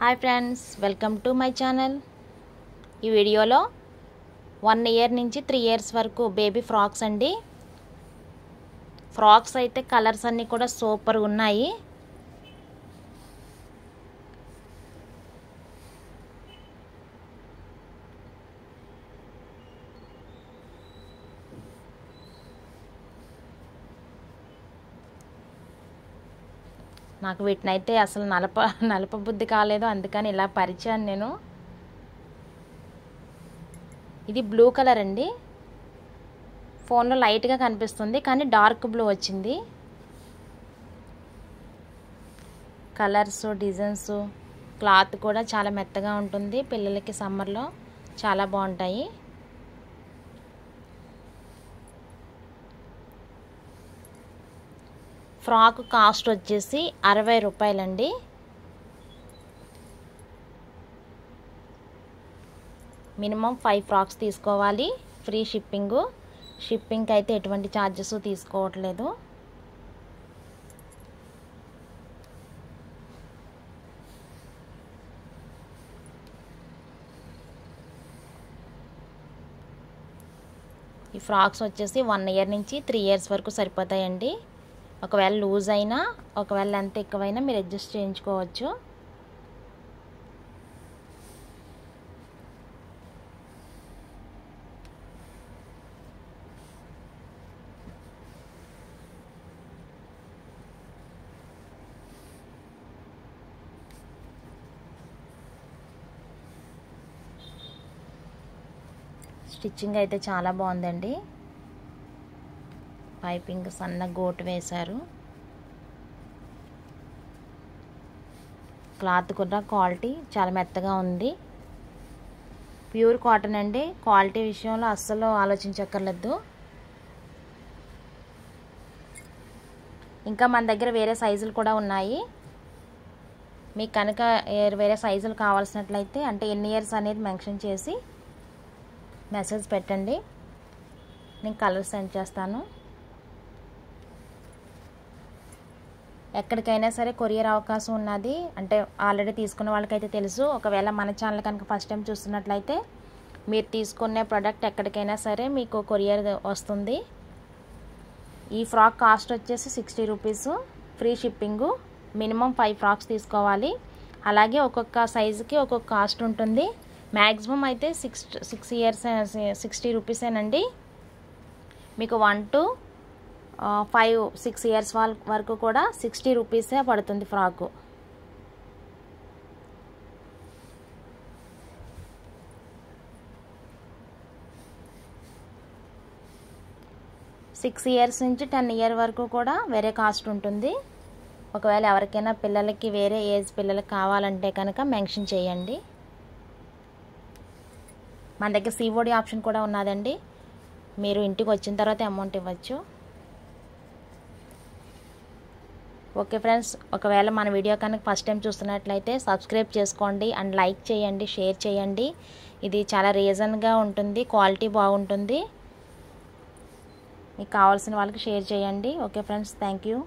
Hi friends, welcome to my channel. ఈ వీడియోలో 1 year నుంచి 3 ఇయర్స్ వరకు బేబీ ఫ్రాక్స్ అండి. ఫ్రాక్స్ అయితే కలర్స్ అన్నీ కూడా సూపర్ ఉన్నాయి. నాకు వీటినైతే అసలు నలప బుద్ధి కాలేదు, అందుకని ఇలా పరిచాను నేను. ఇది బ్లూ కలర్ అండి. ఫోన్లో లైట్గా కనిపిస్తుంది కానీ డార్క్ బ్లూ వచ్చింది. కలర్స్, డిజైన్స్, క్లాత్ కూడా చాలా మెత్తగా ఉంటుంది. పిల్లలకి సమ్మర్లో చాలా బాగుంటాయి. ఫ్రాక్ కాస్ట్ వచ్చేసి 60 రూపాయలండి. మినిమం 5 ఫ్రాక్స్ తీసుకోవాలి. ఫ్రీ షిప్పింగ్కి అయితే ఎటువంటి ఛార్జెస్ తీసుకోవట్లేదు. ఈ ఫ్రాక్స్ వచ్చేసి 1 ఇయర్ నుంచి 3 ఇయర్స్ వరకు సరిపోతాయండి. ఒకవేళ లూజ్ అయినా, ఒకవేళ లెంత్ ఎక్కువైనా మీరు అడ్జస్ట్ చేయించుకోవచ్చు. స్టిచ్చింగ్ అయితే చాలా బాగుందండి. పైపింగ్ సన్న గోటు వేశారు. క్లాత్ కూడా క్వాలిటీ చాలా మెత్తగా ఉంది. ప్యూర్ కాటన్ అండి. క్వాలిటీ విషయంలో అస్సలు ఆలోచించక్కర్లేదు. ఇంకా మన దగ్గర వేరే సైజులు కూడా ఉన్నాయి. మీకు కనుక వేరే సైజులు కావాల్సినట్లయితే, అంటే ఎన్ని ఇయర్స్ అనేది మెన్షన్ చేసి మెసేజ్ పెట్టండి, నేను కలర్ సెండ్ చేస్తాను. ఎక్కడికైనా సరే కొరియర్ అవకాశం ఉన్నది. అంటే ఆల్రెడీ తీసుకున్న వాళ్ళకైతే తెలుసు. ఒకవేళ మన ఛానల్ కనుక ఫస్ట్ టైం చూస్తున్నట్లయితే మీరు తీసుకునే ప్రోడక్ట్ ఎక్కడికైనా సరే మీకు కొరియర్ వస్తుంది. ఈ ఫ్రాక్ కాస్ట్ వచ్చేసి 60 rupees. Free shipping. Minimum 5 frocks తీసుకోవాలి. అలాగే ఒక్కొక్క సైజుకి ఒక్కొక్క కాస్ట్ ఉంటుంది. మ్యాక్సిమం అయితే 6 ఇయర్స్ 60 రూపీసేనండి. మీకు 1 to 5-6 ఇయర్స్ వరకు కూడా 60 రూపీసే పడుతుంది ఫ్రాకు. సిక్స్ ఇయర్స్ నుంచి 10 ఇయర్ వరకు కూడా వేరే కాస్ట్ ఉంటుంది. ఒకవేళ ఎవరికైనా పిల్లలకి వేరే ఏజ్ పిల్లలకి కావాలంటే కనుక మెన్షన్ చేయండి. మన దగ్గర COD ఆప్షన్ కూడా ఉన్నదండి. మీరు ఇంటికి వచ్చిన తర్వాత అమౌంట్ ఇవ్వచ్చు. ఓకే ఫ్రెండ్స్, ఒకవేళ మన వీడియో కనుక ఫస్ట్ టైం చూస్తున్నట్లయితే సబ్స్క్రైబ్ చేసుకోండి అండ్ లైక్ చేయండి, షేర్ చేయండి. ఇది చాలా రీజన్గా ఉంటుంది, క్వాలిటీ బాగుంటుంది. మీకు కావాల్సిన వాళ్ళకి షేర్ చేయండి. Okay friends, thank you.